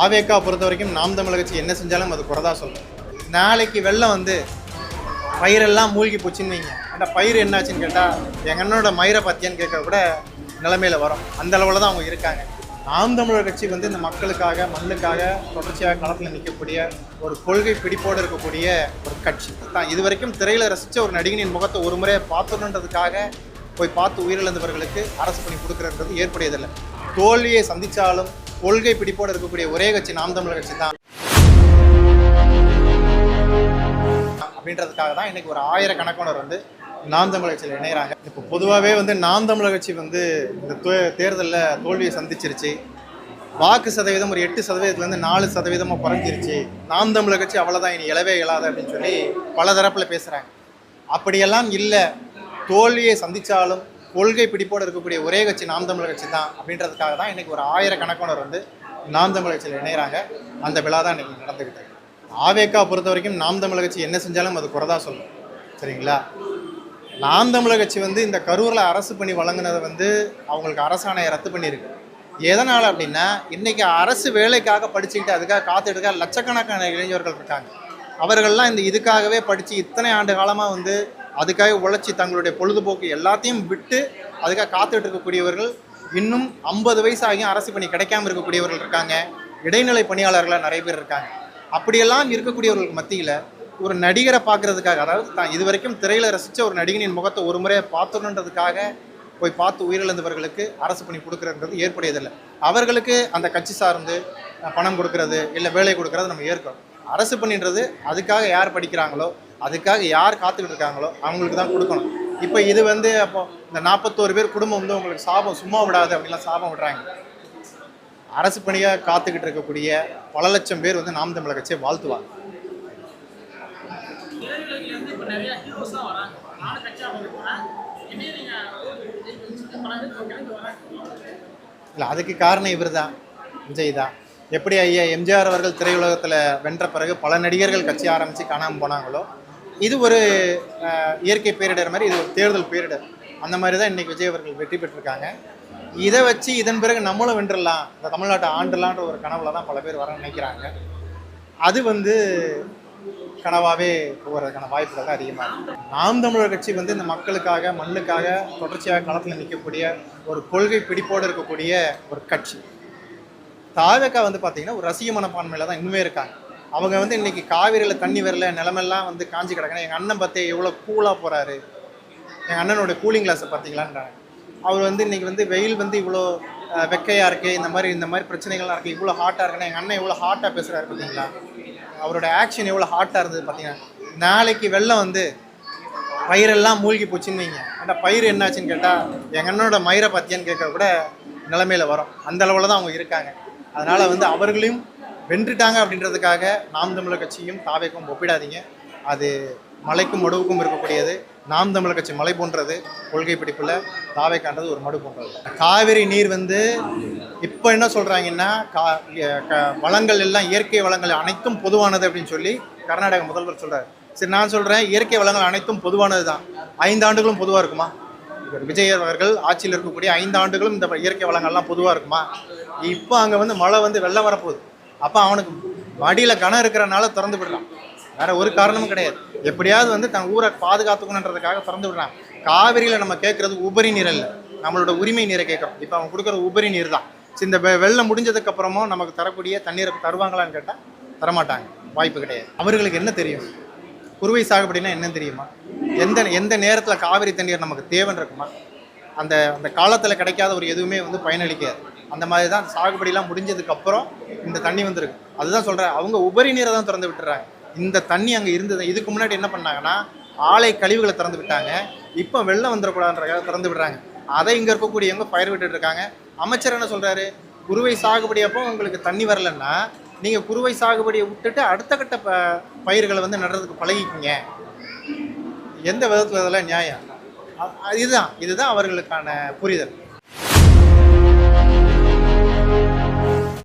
ஆவேக்கா பொறுத்த வரைக்கும் நாம் தமிழர் கட்சி என்ன செஞ்சாலும் அது குறை தான் சொல்லும். நாளைக்கு வெள்ளம் வந்து பயிரெல்லாம் மூழ்கி போச்சுன்னு வைங்க, அந்த பயிர் என்னாச்சுன்னு கேட்டால் எங்கள் அண்ணனோட மயிரை பற்றியான்னு கேட்க கூட நிலைமையில் வரும். அந்த அளவில் தான் அவங்க இருக்காங்க. நாம் தமிழர் கட்சி வந்து இந்த மக்களுக்காக மண்ணுக்காக தொடர்ச்சியாக களத்தில் நிற்கக்கூடிய ஒரு கொள்கை பிடிப்போடு இருக்கக்கூடிய ஒரு கட்சி தான். இது வரைக்கும் திரையில் ரசித்த ஒரு நடிகனின் முகத்தை ஒரு முறை பார்த்துணுன்றதுக்காக போய் பார்த்து உயிரிழந்தவர்களுக்கு அரசு பணி கொடுக்குறது ஏற்புடையதில்லை. தோல்வியை சந்தித்தாலும் கொள்கை பிடிப்போடு இருக்கக்கூடிய ஒரே கட்சி நாம் தமிழர் கட்சி தான். அப்படின்றதுக்காக தான் இன்றைக்கி ஒரு ஆயிரக்கணக்கானவர் வந்து நாம் தமிழர் கட்சியில் இணைகிறாங்க. இப்போ பொதுவாகவே வந்து நாம் தமிழர் கட்சி வந்து இந்த தேர்தலில் தோல்வியை சந்திச்சிருச்சு. வாக்கு சதவீதம் ஒரு 8%, 4% குறைஞ்சிருச்சு. நாம் தமிழர் கட்சி அவ்வளோதான், இனி எழவே இயலாது அப்படின்னு சொல்லி பல தரப்பில் பேசுகிறாங்க. அப்படியெல்லாம் இல்லை, தோல்வியை சந்தித்தாலும் கொள்கை பிடிப்போடு இருக்கக்கூடிய ஒரே கட்சி நாம் தமிழர் கட்சி தான். அப்படின்றதுக்காக தான் இன்றைக்கி ஒரு ஆயிரக்கணக்கானவர் வந்து நாம் தமிழர் கட்சியில் இணைகிறாங்க. அந்த விழா தான் இன்றைக்கி நடந்துக்கிட்டு. ஆவேக்கா பொறுத்த வரைக்கும் நாம் தமிழர் கட்சி என்ன செஞ்சாலும் அது குறை தான் சொல்லும். சரிங்களா? நாம் தமிழர் கட்சி வந்து இந்த கரூரில் அரசு பணி வழங்கினதை வந்து அவங்களுக்கு அரசாணையை ரத்து பண்ணியிருக்கு. எதனால் அப்படின்னா, இன்றைக்கி அரசு வேலைக்காக படிச்சுக்கிட்டு அதுக்காக காத்துக்கிட்டு லட்சக்கணக்கான இளைஞர்கள் இருக்காங்க. அவர்கள்லாம் இந்த இதுக்காகவே படித்து இத்தனை ஆண்டு காலமாக வந்து அதுக்காக உழைச்சி தங்களுடைய பொழுதுபோக்கு எல்லாத்தையும் விட்டு அதுக்காக காத்துட்டு இருக்கக்கூடியவர்கள், இன்னும் 50 வயசு ஆகியும் அரசு பணி கிடைக்காமல் இருக்கக்கூடியவர்கள் இருக்காங்க. இடைநிலை பணியாளர்களாக நிறைய பேர் இருக்காங்க. அப்படியெல்லாம் இருக்கக்கூடியவர்களுக்கு மத்தியில் ஒரு நடிகரை பார்க்குறதுக்காக, அதாவது தான் இது வரைக்கும் திரையில் ரசித்த ஒரு நடிகனின் முகத்தை ஒரு முறை பார்த்துணுன்றதுக்காக போய் பார்த்து உயிரிழந்தவர்களுக்கு அரசு பணி கொடுக்குறது ஏற்புடையதில்லை. அவர்களுக்கு அந்த கட்சி சார்ந்து பணம் கொடுக்கறது இல்லை வேலை கொடுக்கறது நம்ம ஏற்கிறோம். அரசு பணின்றது அதுக்காக யார் படிக்கிறாங்களோ, அதுக்காக யார் காத்துக்கிட்டு இருக்காங்களோ அவங்களுக்கு தான் கொடுக்கணும். இப்போ இது வந்து அப்போ இந்த 41 பேர் குடும்பம் வந்து உங்களுக்கு சாபம் சும்மா விடாது அப்படின்லாம் சாபம் விடுறாங்க. அரசு பணியாக காத்துக்கிட்டு இருக்கக்கூடிய பல லட்சம் பேர் வந்து நாம் தமிழர் கட்சியை வாழ்த்துவாங்க. இல்லை, அதுக்கு காரணம் இவர் தான், விஜய் தான். எப்படி ஐயா எம்ஜிஆர் அவர்கள் திரையுலகத்தில் வென்ற பிறகு பல நடிகர்கள் கட்சி ஆரம்பித்து காணாமல் போனாங்களோ, இது ஒரு இயற்கை பேரிடர் மாதிரி, இது ஒரு தேர்தல் பேரிடர். அந்த மாதிரி தான் இன்றைக்கி விஜய் அவர்கள் வெற்றி பெற்றிருக்காங்க. இதை வச்சு இதன் பிறகு நம்மளும் வென்றலாம், இந்த தமிழ்நாட்டை ஆண்டுலான்ற ஒரு கனவுல தான் பல பேர் வர நினைக்கிறாங்க. அது வந்து கனவாகவே போகிறதுக்கான வாய்ப்புகள் தான் அதிகமாக இருக்குது. நாம் தமிழர் கட்சி வந்து இந்த மக்களுக்காக மண்ணுக்காக தொடர்ச்சியாக களத்தில் நிற்கக்கூடிய ஒரு கொள்கை பிடிப்போடு இருக்கக்கூடிய ஒரு கட்சி. தாவேக்கா வந்து பார்த்திங்கன்னா ஒரு ரசிக மனப்பான்மையில் தான் இன்னுமே இருக்காங்க. அவங்க வந்து இன்றைக்கி காவிரியில் தண்ணி வரல, நிலமெல்லாம் வந்து காஞ்சி கிடக்குன்னா எங்கள் அண்ணன் பார்த்தே எவ்வளோ கூலாக போகிறாரு, எங்கள் அண்ணனோட கூலிங் கிளாஸை பார்த்தீங்களான்றாங்க. அவர் வந்து இன்றைக்கி வந்து வெயில் வந்து இவ்வளோ வெக்கையாக இருக்குது, இந்த மாதிரி பிரச்சனைகள்லாம் இருக்குது, இவ்வளோ ஹாட்டாக இருக்குன்னா எங்கள் அண்ணன் எவ்வளோ ஹாட்டாக பேசுகிறாரு பார்த்தீங்களா, அவரோட ஆக்ஷன் எவ்வளோ ஹாட்டாக இருந்தது பார்த்தீங்கன்னா. நாளைக்கு வெள்ளம் வந்து பயிரெல்லாம் மூழ்கி போச்சுன்னு வைங்க, அந்த பயிர் என்னாச்சுன்னு கேட்டால் எங்கள் அண்ணனோட மயிரை பற்றியான்னு கேட்க கூட நிலைமையில் வரும். அந்த அளவில் தான் அவங்க இருக்காங்க. அதனால் வந்து அவர்களையும் வென்றுட்டாங்க அப்படின்றதுக்காக நாம் தமிழர் கட்சியும் தாவேக்கும் ஒப்பிடாதீங்க. அது மலைக்கும் மடுவுக்கும் இருக்கக்கூடியது. நாம் தமிழர் கட்சி மலை போன்றது, கொள்கை பிடிப்பில் தாவேக்கான்றது ஒரு மடு போன்றது. காவிரி நீர் வந்து இப்போ என்ன சொல்கிறாங்கன்னா, வளங்கள் எல்லாம் இயற்கை வளங்கள் அனைத்தும் பொதுவானது அப்படின்னு சொல்லி கர்நாடக முதல்வர் சொல்கிறார். சரி, நான் சொல்கிறேன், இயற்கை வளங்கள் அனைத்தும் பொதுவானது தான். 5 ஆண்டுகளும் பொதுவாக இருக்குமா? விஜய் அவர்கள் ஆட்சியில் இருக்கக்கூடிய 5 ஆண்டுகளும் இந்த இயற்கை வளங்கள்லாம் பொதுவாக இருக்குமா? இப்போ அங்கே வந்து மழை வந்து வெள்ளம் வரப்போகுது. அப்போ அவனுக்கு மடியில் கணம் இருக்கிறனால திறந்து விடலாம், வேற ஒரு காரணமும் கிடையாது. எப்படியாவது வந்து தன் ஊரை பாதுகாத்துக்கணுன்றதுக்காக திறந்து விடுறான். காவிரியில் நம்ம கேட்குறது உபரி நீர் இல்லை, நம்மளோட உரிமை நீரை கேட்குறோம். இப்போ அவங்க கொடுக்குற உபரி நீர் தான். இந்த வெள்ளம் முடிஞ்சதுக்கப்புறமும் நமக்கு தரக்கூடிய தண்ணீரை தருவாங்களான்னு கேட்டால் தரமாட்டாங்க, வாய்ப்பு கிடையாது. அவர்களுக்கு என்ன தெரியும்? குறுவை சாகுபடினா என்னன்னு தெரியுமா? எந்த நேரத்தில் காவிரி தண்ணீர் நமக்கு தேவைன்னு இருக்குமா? அந்த அந்த காலத்தில் கிடைக்காத ஒரு எதுவுமே வந்து பயனளிக்காது. அந்த மாதிரி தான் சாகுபடிலாம் முடிஞ்சதுக்கப்புறம் இந்த தண்ணி வந்துருக்கு. அதுதான் சொல்கிறேன், அவங்க உபரி நீரை தான் திறந்து விட்டுறாங்க. இந்த தண்ணி அங்கே இருந்தது. இதுக்கு முன்னாடி என்ன பண்ணாங்கன்னா, ஆலை கழிவுகளை திறந்து விட்டாங்க. இப்போ வெள்ளம் வந்துடக்கூடாதுன்றக்காக திறந்து விடுறாங்க. அதை இங்கே இருக்கக்கூடியவங்க பயிர் விட்டுட்டு இருக்காங்க. அமைச்சர் என்ன சொல்கிறாரு, குறுவை சாகுபடி அப்போ உங்களுக்கு தண்ணி வரலன்னா நீங்கள் குறுவை சாகுபடியை விட்டுட்டு அடுத்த கட்ட பயிர்களை வந்து நடுறதுக்கு பழகிக்கிங்க. எந்த விதத்தில் இதெல்லாம் நியாயம்? இதுதான் அவர்களுக்கான புரிதல்.